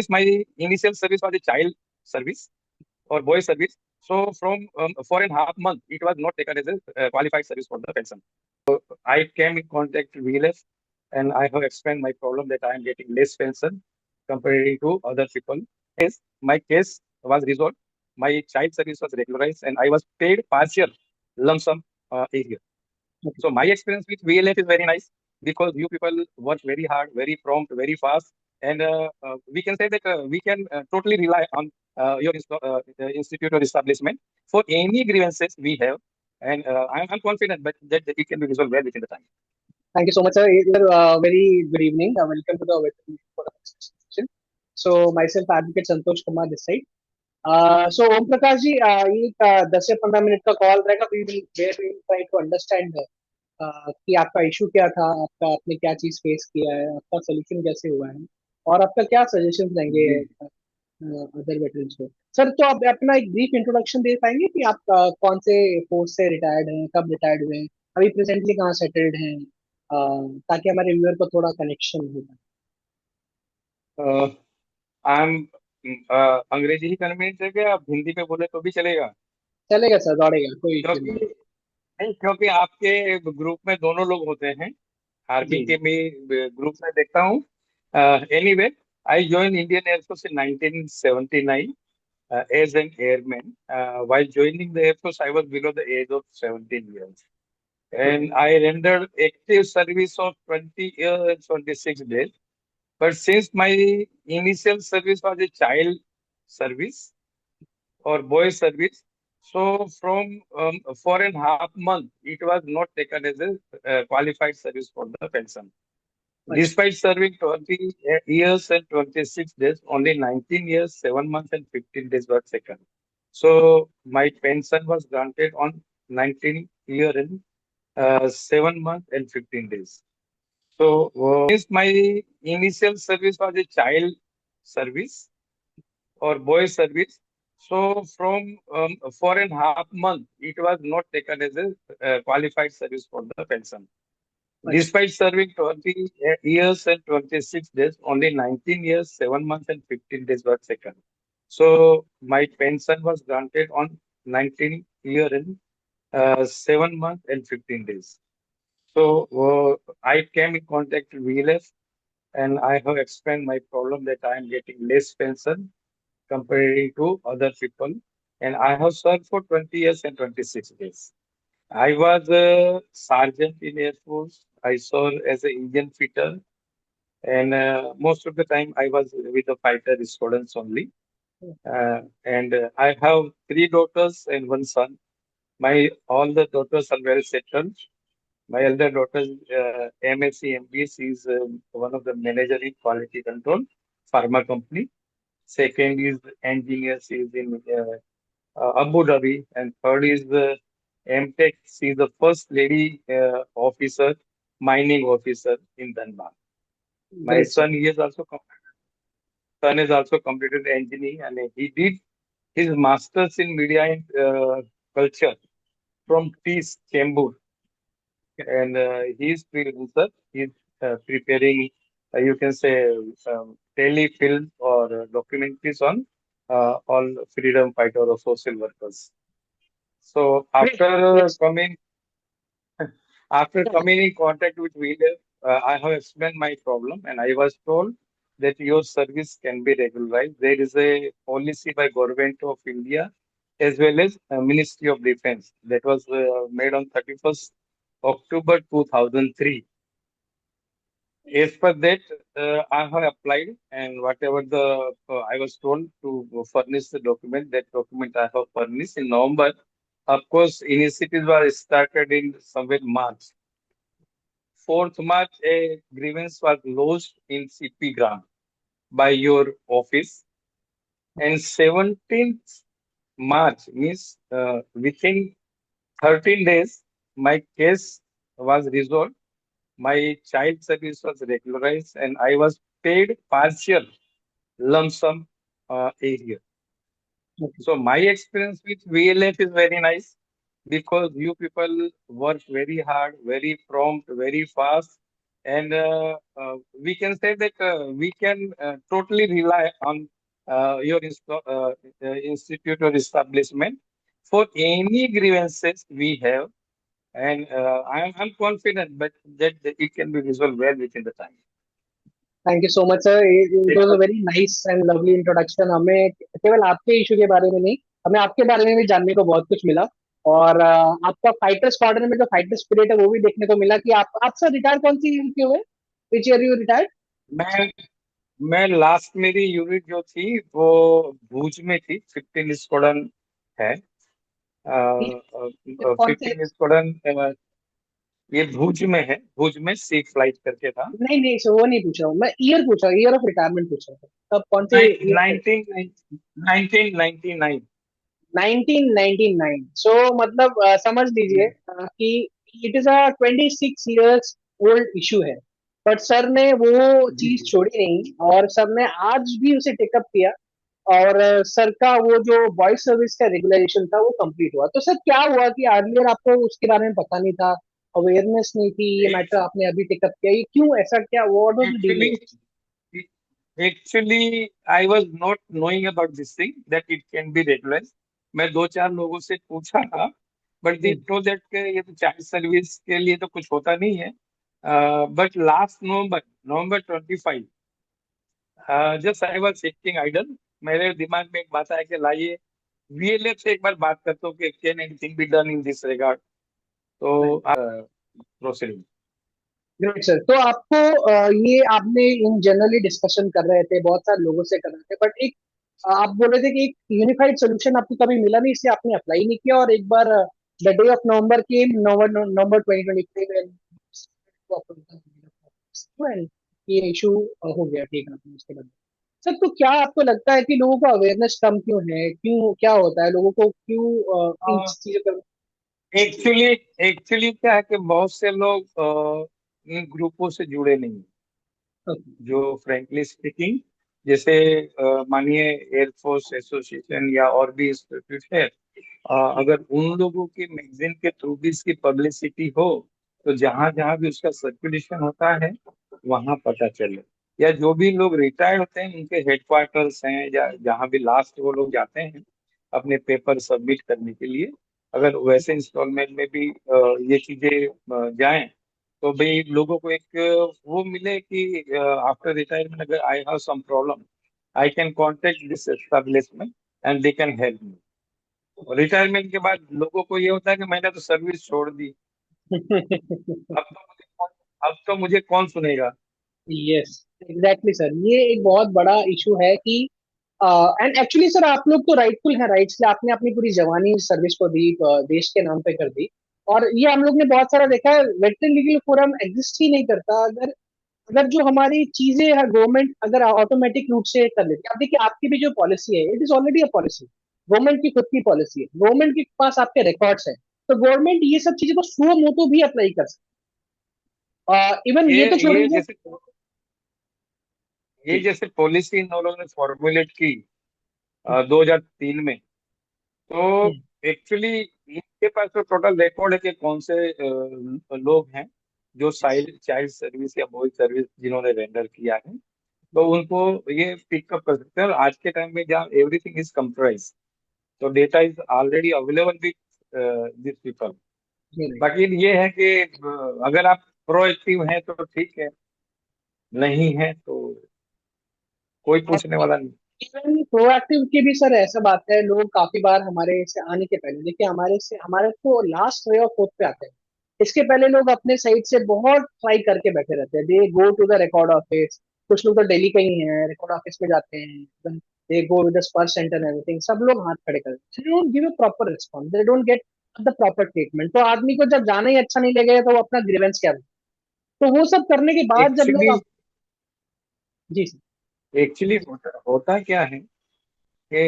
since my initial service was a child service or boy service, so from 4.5 months, it was not taken as a qualified service for the pension. I came in contact with VLF and I have explained my problem that I am getting less pension compared to other people. Yes, my case was resolved. My child service was regularized and I was paid partial lump sum a year. Okay. So my experience with VLF is very nice because you people work very hard, very prompt, very fast, and we can say that we can totally rely on your institute or establishment for any grievances we have, and I'm confident that it can be resolved well within the time. Thank you so much, sir. Very good evening. Welcome to the session. So, myself, Advocate Santosh Kumar this side. So, Om Prakash ji, ये 10 से 15 minute का call रहेगा. We will try to understand कि आपका issue क्या था, आपका आपने क्या चीज फेस किया है, आपका सोल्यूशन कैसे हुआ है, और आपका क्या सजेशन देंगे जी अदर वेटरन्स को. सर, तो आप अपना एक ब्रीफ इंट्रोडक्शन दे पाएंगे कि आप कौन से फोर्स से रिटायर्ड हैं, कब रिटायर्ड हुए हैं, अभी प्रेजेंटली कहाँ सेटल्ड हैं, ताकि हमारे व्यूअर को थोड़ा कनेक्शन हो पाए. आई एम अंग्रेजी ही कन्वीनियंट है क्या, आप हिंदी में बोले तो भी चलेगा? चलेगा सर, दौड़ेगा, कोई इश्यू क्योंकि नहीं. नहीं, क्योंकि आपके ग्रुप में दोनों लोग होते हैं, आर्मी जी के जी. भी ग्रुप में देखता हूँ. Anyway, I join Indian air force in 1979 as an airman. While joining the Air Force, I was below the age of 17 years. Okay. And I rendered active service of 20 years and 26 days. But since my initial service was a child service or boy service, so from 4.5 months, it was not taken as a qualified service for the pension. अच्छा. Despite serving 20 years and 26 days, only 19 years, 7 months, and 15 days were taken. So my pension was granted on 19 year and 7 months and 15 days. So since my initial service was a child service or boy service, so from 4.5 months, it was not taken as a qualified service for the pension. अच्छा. Despite serving 20 years and 26 days, only 19 years, 7 months, and 15 days were taken. So my pension was granted on 19 year and 7 months and 15 days. So I came in contact with VLF and I have explained my problem that I am getting less pension compared to other people. And I have served for 20 years and 26 days. I was a sergeant in Air Force. I served as an engine fitter, and most of the time I was with the fighter students only. And I have three daughters and one son. My all the daughters are well settled. My elder daughter, MSc MBS, is one of the manager in quality control, pharma company. Second is engineer, she is in Abu Dhabi, and third is the MTech. She is the first lady officer, mining officer in Dhanbad. My great sir. son, son is also completed engineering, and he did his masters in media and culture from TIS Chembur, and he is freelancer. He is preparing, you can say, telefilm or documentaries on all freedom fighter or social workers. So great. Great. after coming in contact with Wheeler, I have explained my problem, and I was told that your service can be regularized. There is a policy by Government of India as well as Ministry of Defense that was made on 31st October 2003. As per that, I have applied, and whatever the I was told to furnish the document, that document I have furnished in November. Of course, initiatives were started in somewhere March. 4th March, a grievance was lodged in CP Gram by your office, and 17th March means within 13 days, my case was resolved. My child service was regularized, and I was paid partial lump sum a year. Okay. So my experience with VLF is very nice because you people work very hard, very prompt, very fast, and we can say that we can totally rely on your institute or establishment for any grievances we have, and I'm confident but that it can be resolved well within the time. Thank you so much sir, it was a very nice and lovely introduction. हमें केवल आपके issue के बारे में नहीं, हमें आपके बारे में भी जानने को बहुत कुछ मिला। और आपका फाइटर स्क्वाड्रन में जो फाइटर स्पिरिट है वो भी देखने को मिला कि आप सर रिटायर कौन सी यूनिट के हुए, विच ईयर यू रिटायर्ड? मैं मैं लास्ट मेरी यूनिट जो थी वो भूज में थी, 15 स्क्वाड्रन है। कौन से? 15 स्क्वाड्रन ये भुज में है, भुज में सी फ्लाइट करके था। नहीं नहीं सर, वो नहीं पूछ रहा हूँ मैं, ईयर पूछ रहा हूँ, ईयर ऑफ रिटायरमेंट पूछ रहा हूँ, तब कौन से ईयर? 1999। 1999। सो मतलब समझ लीजिए कि it is a 26 years old issue है, बट सर ने वो जी चीज जी। छोड़ी नहीं और सर ने आज भी उसे टेकअप किया। और सर का वो जो वॉइस सर्विस का रेगुलराइजेशन था वो कंप्लीट हुआ। तो सर क्या हुआ कि अर्लियर आपको उसके बारे में पता नहीं था, अवेयरनेस नहीं थी, ये मैटर आपने अभी टेकअप किया, ये क्यों, ऐसा क्या, what was the actually delay? Actually I was not knowing about this thing that it can be regularise. मैं दो चार लोगों से पूछा था, बट दे टोल्ड दैट के ये तो चाइल्ड सर्विस के लिए तो कुछ होता नहीं है। But last November, November 25, just I was sitting idle, मेरे दिमाग में एक बात आया कि लाइए वीएलएफ से एक बार बात करता हूँ कि can anything be done in this regard. तो प्रोसीड। Great sir. तो आपको ये आपने इन जनरली डिस्कशन कर रहे थे, बहुत सारे लोगों से कर रहे थे, बट एक आप बोल रहे थे कि एक यूनिफाइड सोल्यूशन आपको कभी मिला नहीं, इसलिए आपने अप्लाई नहीं किया, और एक बार द डे ऑफ नवंबर के नवंबर नवंबर 2023 में ये इशू हो गया, ठीक है आपने उसके बाद। सर तो क्या आपको लगता है कि लोगों को अवेयरनेस कम क्यों है, क्यों, क्या होता है, लोगों को क्यों इन चीजों का? एक्चुअली एक्चुअली क्या है कि बहुत से लोग इन ग्रुपों से जुड़े नहीं हैं। जो फ्रेंकली स्पीकिंग, जैसे मानिए एयरफोर्स एसोसिएशन या और भी इंस्टीट्यूट है, अगर उन लोगों के मैगजीन के थ्रू भी इसकी पब्लिसिटी हो तो जहां जहां भी उसका सर्कुलेशन होता है वहां पता चले। या जो भी लोग रिटायर्ड होते हैं उनके हेडक्वार्टर्स हैं या जहां भी लास्ट वो लोग जाते हैं अपने पेपर सबमिट करने के लिए, अगर वैसे इंस्टॉलमेंट में भी ये चीजें जाएं तो भाई लोगों को एक वो मिले कि आफ्टर रिटायरमेंट अगर I have some problem I can contact this establishment and they can help me. Retirement के बाद लोगों को ये होता है कि मैंने तो सर्विस छोड़ दी, अब तो मुझे कौन सुनेगा। यस, एग्जैक्टली सर, ये एक बहुत बड़ा इशू है कि एंड एक्चुअली सर आप लोग तो राइटफुल हैं राइट्स कि आपने अपनी पूरी जवानी सर्विस को दी, देश के नाम पे कर दी। और ये हम लोग ने बहुत सारा देखा है, वेटरन लीगल फोरम एग्जिस्ट ही नहीं करता अगर अगर जो हमारी चीजें है गवर्नमेंट अगर ऑटोमेटिक रूप से कर लेती है। आप देखिए आपकी भी जो पॉलिसी है, it is already a policy, government की खुद की पॉलिसी है, गवर्नमेंट के पास आपके रिकॉर्ड्स है, तो गवर्नमेंट ये सब चीजों को सुओ मोटो भी अप्लाई कर सकती। इवन ये तो छोड़ ये दीजिए। जैसे ये जैसे पॉलिसी इन लोगों ने फॉर्मुलेट की 2003 में, तो हम्म, एक्चुअली इनके पास तो टोटल रिकॉर्ड है कि कौन से लोग हैं जो चाइल्ड चाइल्ड सर्विस या बॉय सर्विस जिन्होंने रेंडर किया है, तो उनको ये पिकअप कर सकते हैं। और आज के टाइम में जहाँ एवरीथिंग इज कंप्यूटराइज, तो data is already available with this people. Hmm, बाकी ये है कि अगर आप प्रोएक्टिव हैं तो ठीक है, नहीं है तो कोई पूछने वाला नहीं। इवन प्रोएक्टिव की भी सर ऐसा बात है, लोग काफी बार हमारे से आने के पहले, देखिए हमारे से हमारे तो लास्ट वे ऑफ होप पे आते हैं, इसके पहले लोग अपने साइड से बहुत ट्राई करके बैठे रहते हैं, they go to the record office, कुछ लोग तो दिल्ली का ही है, रिकॉर्ड ऑफिस में जाते हैं, दे गो विद द स्पर्श सेंटर एवरीथिंग, सब लोग हाथ खड़े करते हैं, they don't give a proper response, they don't get the proper treatment. तो आदमी को जब जाना ही अच्छा नहीं लगेगा तो वो अपना ग्रीवेंस क्या करेगा? तो वो सब करने के बाद जब एक्चुअली लोग जी सर। एक्चुअली होता क्या है कि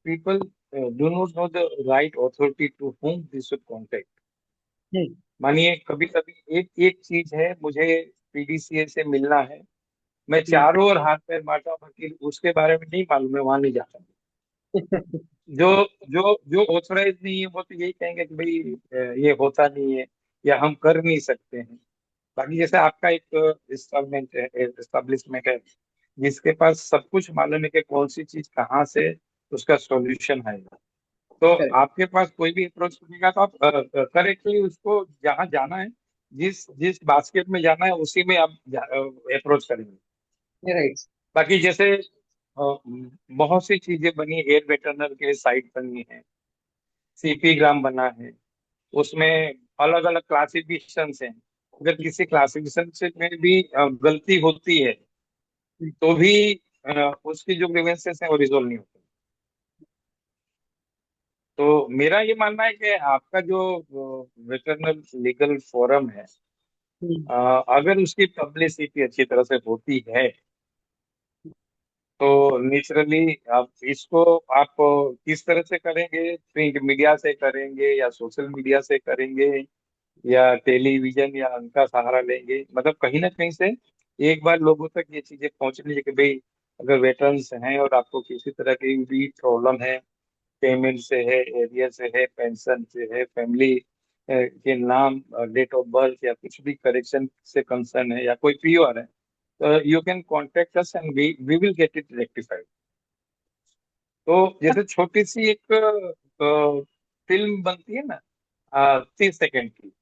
people do not know the right authority to whom they should contact। हम्म, मानिए कभी कभी एक एक चीज है, मुझे पीडीसीए से मिलना है, मैं हम्म, चारों ओर हाथ पैर मारता हूँ कि उसके बारे में नहीं मालूम है, वहां नहीं जाता। जो जो जो ऑथराइज नहीं है वो तो यही कहेंगे कि भाई ये होता नहीं है या हम कर नहीं सकते हैं। बाकी जैसे आपका एक एस्टेब्लिशमेंट है जिसके पास सब कुछ मालूम है कि कौन सी चीज कहाँ से उसका सॉल्यूशन है, तो करेक्ट। आपके पास कोई भी अप्रोच करेगा तो आप करेक्टली उसको जहाँ जाना है, जिस जिस बास्केट में जाना है उसी में आप अप्रोच करेंगे। राइट। बाकी जैसे बहुत सी चीजें बनी, एयर वेटरनर के साइट बनी है, सीपी ग्राम बना है, उसमें अलग अलग क्लासिफिकेशन हैं। अगर किसी क्लासिफिकेशन से में भी गलती होती है तो भी उसकी जो ग्रीवेंसेस है वो रिजोल्व नहीं होती। तो मेरा ये मानना है कि आपका जो वेटरनल लीगल फोरम है, अगर उसकी पब्लिसिटी अच्छी तरह से होती है तो नेचुरली आप इसको आप किस तरह से करेंगे, प्रिंट मीडिया से करेंगे या सोशल मीडिया से करेंगे या टेलीविजन या उनका सहारा लेंगे, मतलब कहीं ना कहीं से एक बार लोगों तक ये चीजें पहुंचनी चाहिए कि भाई अगर वेटरन्स हैं और आपको किसी तरह की भी प्रॉब्लम है, पेमेंट से है, एरिया से है, पेंशन से है, फैमिली के नाम, डेट ऑफ बर्थ या कुछ भी करेक्शन से कंसर्न है या कोई पीओआर है, you can contact us and we will get it rectified. तो जैसे छोटी सी एक फिल्म बनती है ना 30 सेकंड की,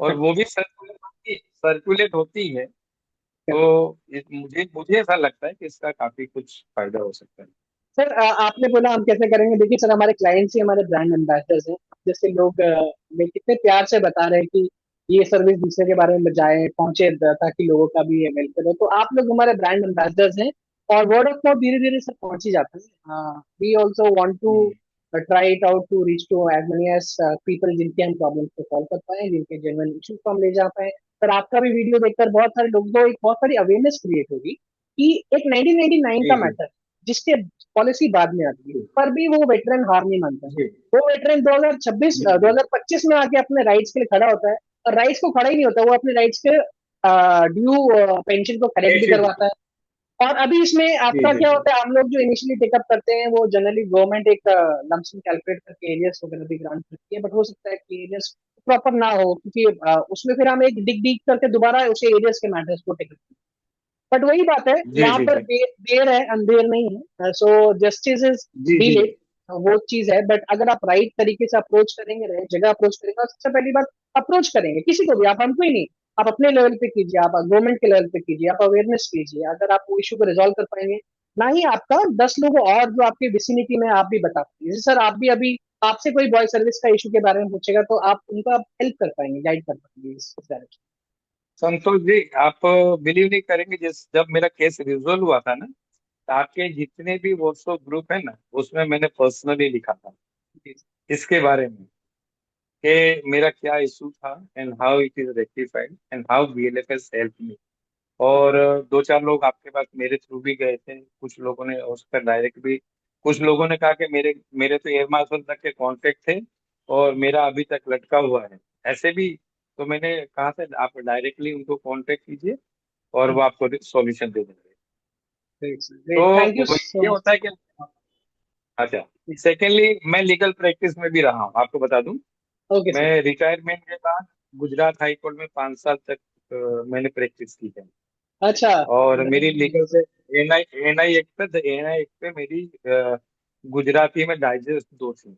और वो भी सर्कुलेट होती है, तो मुझे मुझे ऐसा लगता है कि इसका काफी कुछ फायदा हो सकता है। सर, आपने बोला हम कैसे करेंगे। देखिए सर, हमारे क्लाइंट्स ही हमारे ब्रांड एम्बेसडर्स हैं। जैसे लोग वे कितने प्यार से बता रहे हैं कि ये सर्विस दूसरे के बारे में जाए पहुंचे, ताकि लोगों का भी वेलफेयर हो। तो आप लोग हमारे ब्रांड एम्बेसडर्स हैं, और वर्ड ऑफ माउथ धीरे धीरे सब पहुंच ही जाता है। We also want to hmm. Try it out to reach to as many as people जिनके हम प्रॉब्लम को सॉल्व कर पाए, जिनके जेन्युइन इश्यूज को हम ले जा पाए। पर आपका भी वीडियो देखकर बहुत सारे लोगों को एक बहुत सारी अवेयरनेस क्रिएट होगी कि एक 1999 जी का जी मैटर, जिसके पॉलिसी बाद में आती है, जी पर भी वो वेटरन हार नहीं मानता है। जी वो वेटरन 2026 जी जी 2025 में आके अपने राइट्स के लिए खड़ा होता है, और राइट्स को खड़ा ही नहीं होता, वो अपने राइट्स के ड्यू पेंशन को करेक्ट भी जी करवाता है। और अभी इसमें जी आपका जी क्या जी होता है, हम लोग जो इनिशियली टेकअप करते हैं वो जनरली गवर्नमेंट एक लमसम कैलकुलेट करके एरियर्स वगैरह भी ग्रांट करती है, बट हो सकता है कि एरियर्स प्रॉपर ना हो, क्योंकि उसमें फिर हम एक डिग डिग करके दोबारा उसे एरियर्स के मैटर्स को टेकअप। बट वही बात है, जी यहाँ जी पर जी देर है अंधेर नहीं है। सो जस्टिस इज जी जी डीलेड, वो चीज है। बट अगर आप राइट तरीके से अप्रोच करेंगे, राइट जगह अप्रोच करेंगे, और सबसे पहली बात, अप्रोच करेंगे किसी को भी, आप हमको ही नहीं, आप अपने लेवल पे कीजिए, आप गवर्नमेंट के लेवल पे कीजिए, आप अवेयरनेस कीजिए। अगर आप वो इशू को रिजोल्व कर पाएंगे, ना ही आपका 10 लोगों और जो आपके विसिनिटी में, आप भी बता पाएंगे। जैसे सर, आप भी अभी आपसे कोई बॉय सर्विस का इशू के बारे में पूछेगा तो आप उनको आप हेल्प कर पाएंगे, गाइड कर पाएंगे इस डायरेक्शन। संतोष जी, आप बिलीव नहीं करेंगे, जिस जब मेरा केस रिजोल्व हुआ था ना, तो आपके जितने भी व्हाट्सएप ग्रुप है ना, उसमें मैंने पर्सनली लिखा था इसके बारे में कि मेरा क्या इशू था and how it is rectified and how BLFS help me. और दो चार लोग आपके पास मेरे थ्रू भी गए थे, कुछ लोगों ने उस पर डायरेक्ट भी, कुछ लोगों ने कहा कि मेरे मेरे तो एयर मार्शल तक के कांटेक्ट थे और मेरा अभी तक लटका हुआ है, ऐसे भी। तो मैंने कहा था आप डायरेक्टली उनको कांटेक्ट कीजिए और वो आपको सॉल्यूशन दे देंगे। ग्रेट सर, तो ग्रेट, थैंक यू वो सो ये मच। होता है कि अच्छा, सेकेंडली मैं लीगल प्रैक्टिस में भी रहा हूँ, आपको बता दूं। ओके मैं सर। रिटायरमेंट के बाद गुजरात हाई कोर्ट में 5 साल तक मैंने प्रैक्टिस की है। अच्छा। और मेरी लीगल से एनआई एनआई एक्ट पे, एनआई एक्ट पे मेरी गुजराती में डाइजेस्ट 2 थी।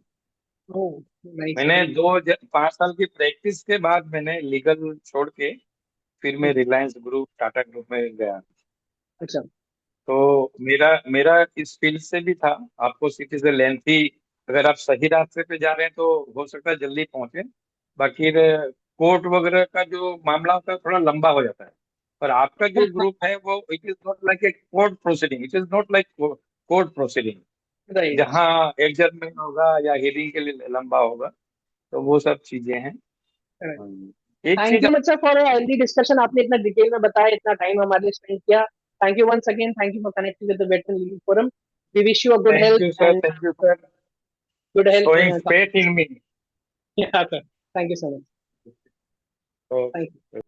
ओह, नाइस मैंने सर। 5 साल की प्रैक्टिस के बाद मैंने लीगल छोड़ के फिर मैं रिलायंस ग्रुप, टाटा ग्रुप में गया। अच्छा। तो मेरा मेरा इस फील्ड से भी था। आपको सिटी से लेंथी, अगर आप सही रास्ते पे जा रहे हैं तो हो सकता है जल्दी पहुंचे, बाकी कोर्ट वगैरह का जो मामला होता है थोड़ा लंबा हो जाता है। पर आपका जो ग्रुप है वो it is not like a court proceeding, it is not like court proceeding right. जहाँ एडजर्नमेंट होगा या हियरिंग के लिए लंबा होगा। तो वो सब चीजें हैं। एक थैंक चीज। You much sir for healthy discussion. आपने इतना डिटेल में बताया, इतना टाइम हमारे लिए स्पेंड किया। Thank you once again, thank you for connecting with the veteran legal forum. We wish you a good thank health you sir, and thank you sir, good showing health. faith in me. Yeah sir, thank you so much. So thank you.